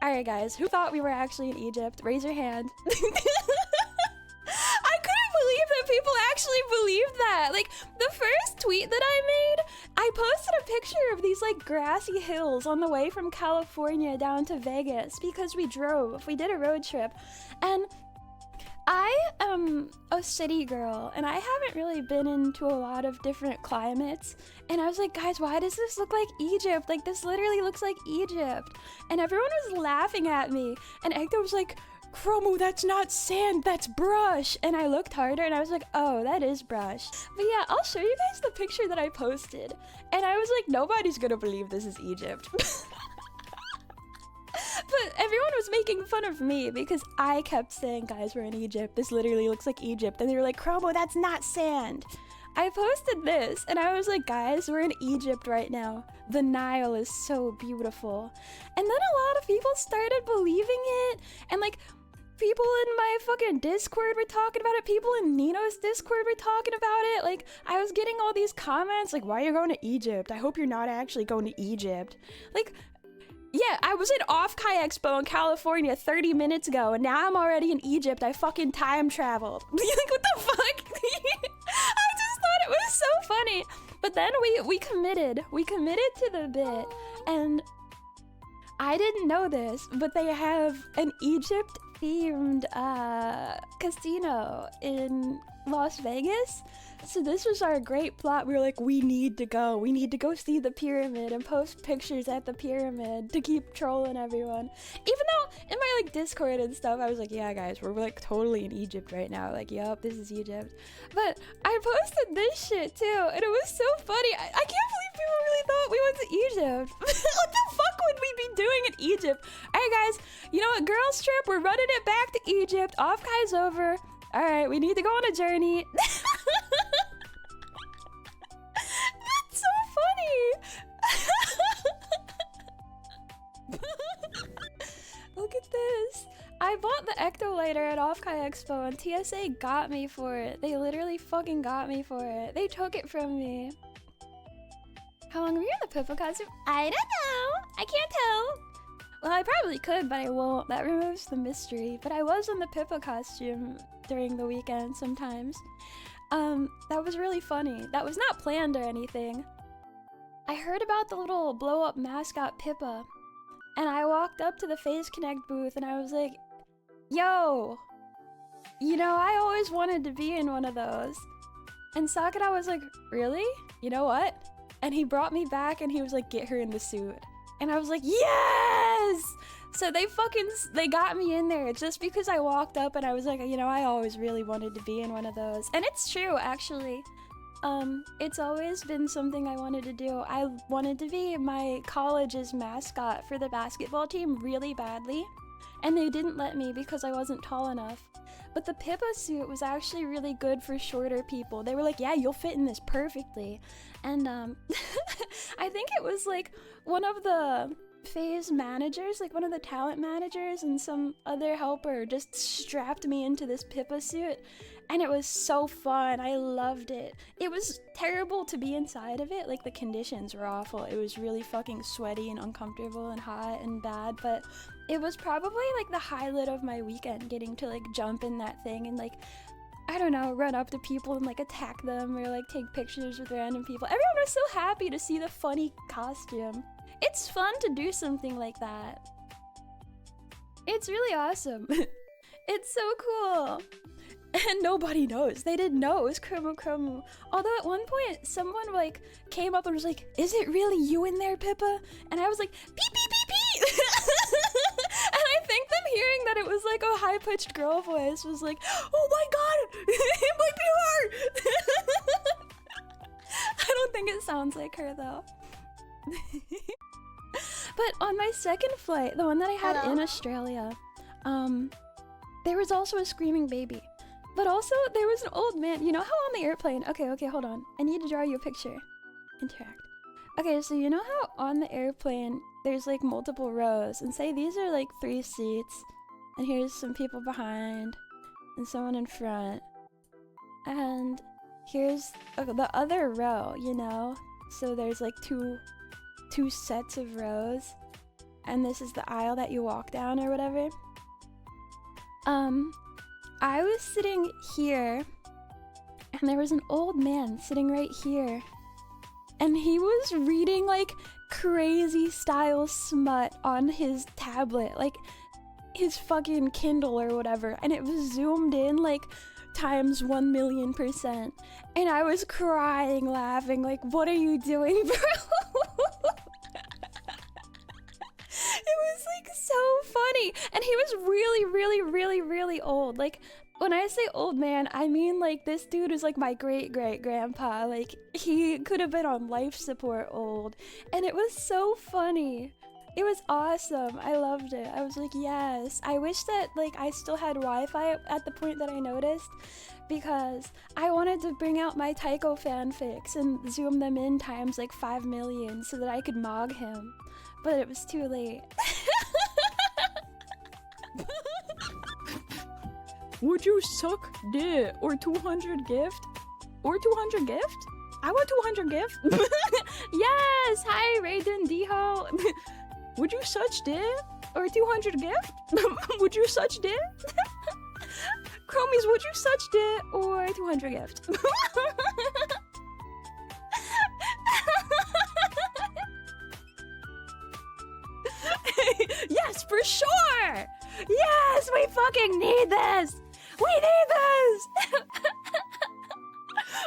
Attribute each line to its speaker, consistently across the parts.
Speaker 1: Alright guys, who thought we were actually in Egypt? Raise your hand. I couldn't believe that people actually believed that. Like, the first tweet that I made, I posted a picture of these like grassy hills on the way from California down to Vegas because we drove. We did a road trip. And I am a city girl and I haven't really been into a lot of different climates, and I was like, guys, why does this look like Egypt? Like, this literally looks like Egypt. And everyone was laughing at me, and Ecto was like, Chromu, that's not sand, that's brush. And I looked harder and I was like, oh, that is brush. But yeah, I'll show you guys the picture that I posted, and I was like, nobody's gonna believe this is Egypt. But everyone was making fun of me because I kept saying, guys, we're in Egypt. This literally looks like Egypt. And they were like, Chromu, that's not sand. I posted this and I was like, guys, we're in Egypt right now. The Nile is so beautiful. And then a lot of people started believing it. And like, people in my fucking Discord were talking about it. People in NINOS Discord were talking about it. Like, I was getting all these comments like, why are you going to Egypt? I hope you're not actually going to Egypt. Like, yeah, I was at IFKYK Expo in California 30 minutes ago, and now I'm already in Egypt. I fucking time traveled. Like, what the fuck? I just thought it was so funny. But then we committed. We committed to the bit, and I didn't know this, but they have an Egypt-themed casino in Las Vegas. So this was our great plot. We were like, we need to go. We need to go see the pyramid and post pictures at the pyramid to keep trolling everyone. Even though in my like Discord and stuff, I was like, yeah, guys, we're like totally in Egypt right now. Like, yup, this is Egypt. But I posted this shit too, and it was so funny. I can't believe people really thought we went to Egypt. What the fuck would we be doing in Egypt? All right, guys, you know what? Girls trip, we're running it back to Egypt. IFKYK's over. All right, we need to go on a journey. That's so funny. Look at this. I bought the Ecto lighter at IFKYK Expo and TSA got me for it. They literally fucking got me for it. They took it from me. How long were you in the Pippa costume? I don't know. I can't tell. Well, I probably could, but I won't. That removes the mystery. But I was in the Pippa costume during the weekend sometimes. That was really funny. That was not planned or anything. I heard about the little blow-up mascot Pippa, and I walked up to the Phase Connect booth and I was like, yo, you know, I always wanted to be in one of those. And Sakura was like, really? You know what? And he brought me back and he was like, get her in the suit. And I was like, yes! So they got me in there just because I walked up and I was like, you know, I always really wanted to be in one of those. And it's true, actually. It's always been something I wanted to do. I wanted to be my college's mascot for the basketball team really badly. And they didn't let me because I wasn't tall enough. But the Pippa suit was actually really good for shorter people. They were like, yeah, you'll fit in this perfectly. And I think it was like one of the Phase managers, like one of the talent managers and some other helper just strapped me into this Pippa suit. And it was so fun. I loved it. It was terrible to be inside of it. Like, the conditions were awful. It was really fucking sweaty and uncomfortable and hot and bad. But it was probably like the highlight of my weekend, getting to like jump in that thing and like, I don't know, run up to people and like attack them or like take pictures with random people. Everyone was so happy to see the funny costume. It's fun to do something like that. It's really awesome. It's so cool. And nobody knows. They didn't know it was ChromuChromu. Although at one point, someone like came up and was like, is it really you in there, Pippa? And I was like, pee pee pee pee! And I think them hearing that it was like a high-pitched girl voice was like, oh my god! It might be her! I don't think it sounds like her though. But on my second flight, the one that I had in Australia, there was also a screaming baby. But also, there was an old man. You know how on the airplane... Okay, hold on. I need to draw you a picture. Interact. Okay, so you know how on the airplane, there's like multiple rows. And say these are like 3 seats. And here's some people behind. And someone in front. And here's the other row, you know? So there's like two sets of rows. and this is the aisle that you walk down or whatever. I was sitting here, and there was an old man sitting right here, and he was reading like crazy style smut on his tablet, like his fucking Kindle or whatever, and it was zoomed in like times 1,000,000%, and I was crying laughing like, what are you doing, bro? It was like so funny, and he was really old. Like, when I say old man, I mean like this dude is like my great-great-grandpa. Like, he could have been on life support old, and it was so funny. It was awesome. I loved it. I was like, yes. I wish that like I still had Wi-Fi at the point that I noticed, because I wanted to bring out my Tycho fanfics and zoom them in times like 5,000,000 so that I could mog him. But it was too late. Would you suck dick or 200 gift? Or 200 gift? I want 200 gift. Yes! Hi, Raiden Diho. Would you such dick? Or 200 gift? Would you such dick? Chromies, would you such dick? Or 200 gift? Yes, for sure! Yes, we fucking need this! We need this!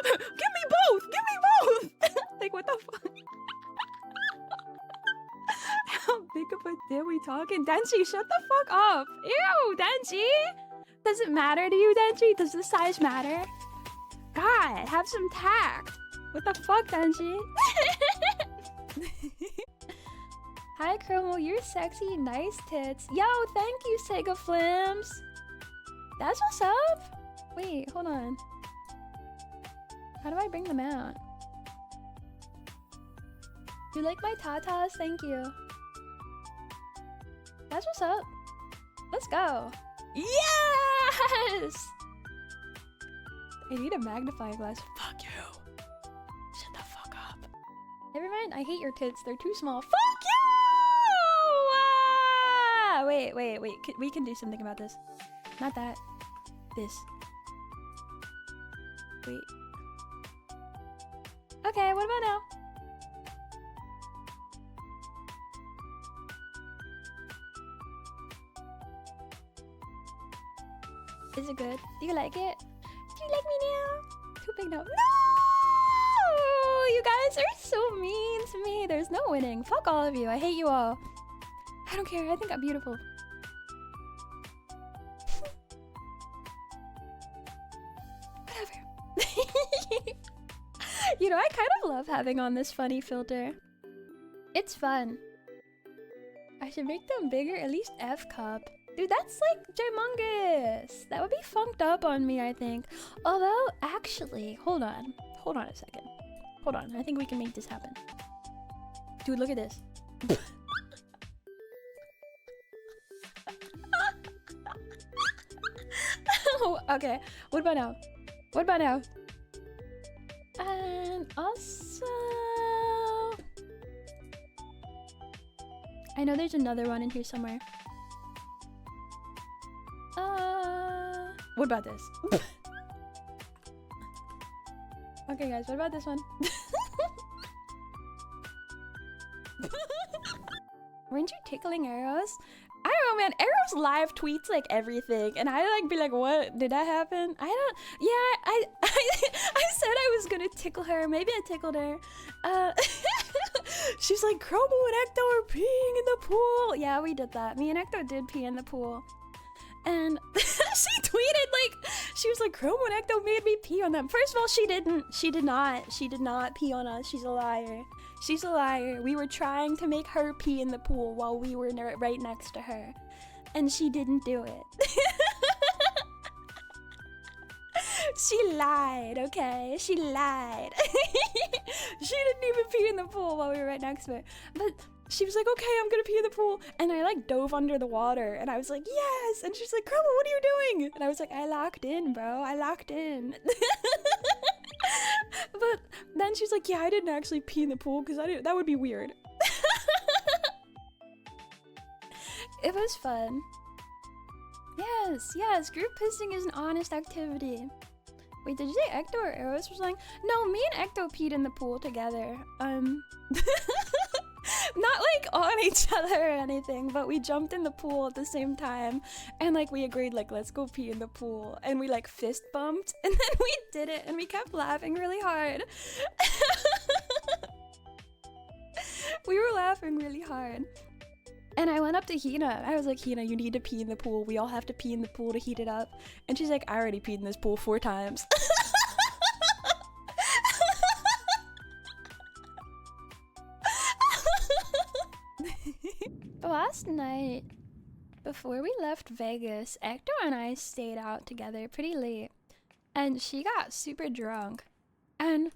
Speaker 1: Give me both! Give me both! Like, what the fuck? How big of a dick we talking? Denchi, shut the fuck up! Ew, Denchi! Does it matter to you, Denchi? Does the size matter? God, have some tact! What the fuck, Denchi? Hi, Chromu, you're sexy, nice tits. Yo, thank you, Sega Flims. That's what's up. Wait, hold on. How do I bring them out? You like my tatas? Thank you. That's what's up. Let's go. Yes! I need a magnifying glass. Fuck you. Shut the fuck up. Never mind, I hate your tits. They're too small. Fuck you! Wait. We can do something about this. Not that. This. Wait. Okay, what about now? Is it good? Do you like it? Do you like me now? Too big now. No! You guys are so mean to me. There's no winning. Fuck all of you. I hate you all. I don't care. I think I'm beautiful. Whatever. You know, I kind of love having on this funny filter. It's fun. I should make them bigger, at least F cup. Dude, that's like humongous. That would be funked up on me, I think. Although, actually, hold on. Hold on a second. Hold on. I think we can make this happen. Dude, look at this. Okay, what about now? What about now? And also... I know there's another one in here somewhere. What about this? Okay guys, what about this one? Weren't you tickling EROS? I don't know, man. EROS live tweets like everything, and I like be like, what? Did that happen? I don't. Yeah, I said I was gonna tickle her. Maybe I tickled her. She's like, Chromu and Ecto are peeing in the pool. Yeah, we did that. Me and Ecto did pee in the pool. And she tweeted like, she was like, Chromu and Ecto made me pee on them. First of all, she didn't. She did not pee on us. She's a liar. She's a liar. We were trying to make her pee in the pool while we were right next to her. And she didn't do it. She lied, okay? She lied. She didn't even pee in the pool while we were right next to her. But she was like, okay, I'm gonna pee in the pool. And I like dove under the water. And I was like, yes. And she's like, Chromu, what are you doing? And I was like, I locked in, bro. I locked in. But then she's like, yeah, I didn't actually pee in the pool because that would be weird. It was fun. Yes, yes, group pissing is an honest activity. Wait, did you say Ecto or EROS was like, no, me and Ecto peed in the pool together. Not like on each other or anything, but we jumped in the pool at the same time. And like we agreed like, let's go pee in the pool. And we like fist bumped and then we did it and we kept laughing really hard. We were laughing really hard. And I went up to Hina. I was like, Hina, you need to pee in the pool. We all have to pee in the pool to heat it up. And she's like, I already peed in this pool 4 times. Last night, before we left Vegas, Ecto and I stayed out together pretty late. And she got super drunk. And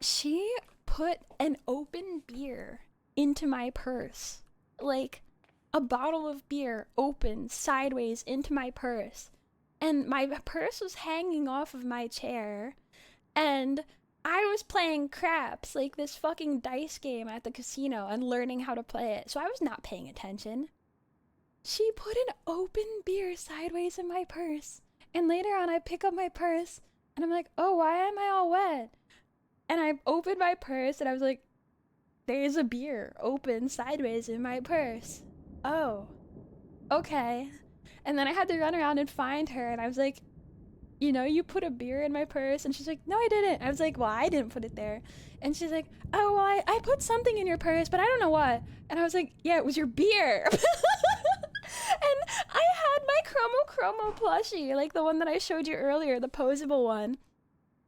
Speaker 1: she put an open beer into my purse. Like, a bottle of beer open sideways into my purse. And my purse was hanging off of my chair. And I was playing craps, like this fucking dice game at the casino and learning how to play it. So I was not paying attention. She put an open beer sideways in my purse. And later on I pick up my purse and I'm like, oh, why am I all wet? And I opened my purse and I was like, there's a beer open sideways in my purse. Oh, okay. And then I had to run around and find her and I was like, you know, you put a beer in my purse. And she's like, no, I didn't. I was like, well, I didn't put it there. And she's like, oh, well, I put something in your purse, but I don't know what. And I was like, yeah, it was your beer. And I had my ChromuChromu plushie, like the one that I showed you earlier, the posable one.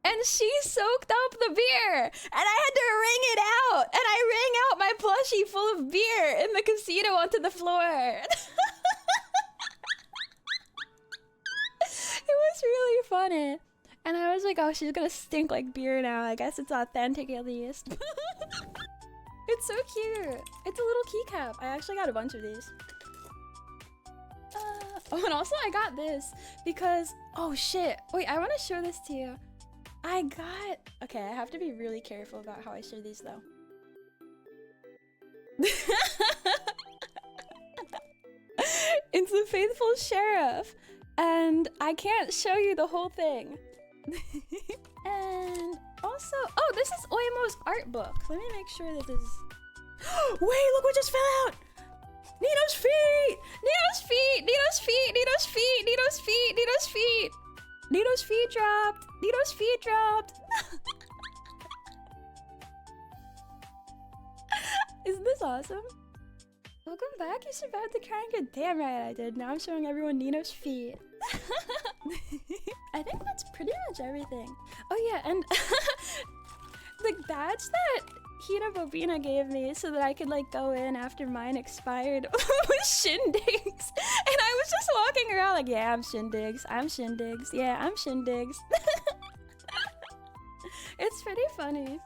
Speaker 1: And she soaked up the beer, and I had to wring it out, and I wring out my plushie full of beer in the casino onto the floor. It was really funny. And I was like, oh, she's gonna stink like beer now. I guess it's authentic at least. It's so cute. It's a little keycap. I actually got a bunch of these. Oh, and also I got this because, oh shit. Wait, I want to show this to you. I got, okay, I have to be really careful about how I show these though. It's the Faithful Sheriff. And I can't show you the whole thing. And also, oh, this is Oimo's art book. Let me make sure that this is... Wait, look what just fell out! Nino's feet! Nino's feet! Nino's feet! Nino's feet! Nino's feet! Nino's feet! Nino's feet dropped! Nino's feet dropped! Isn't this awesome? Welcome back, you survived the crying. Good damn right I did. Now I'm showing everyone Nino's feet. I think that's pretty much everything. Oh yeah, and the badge that Hina Bobina gave me so that I could like go in after mine expired was Shindigs. And I was just walking around like, yeah, I'm Shindigs. I'm Shindigs. Yeah, I'm Shindigs. It's pretty funny.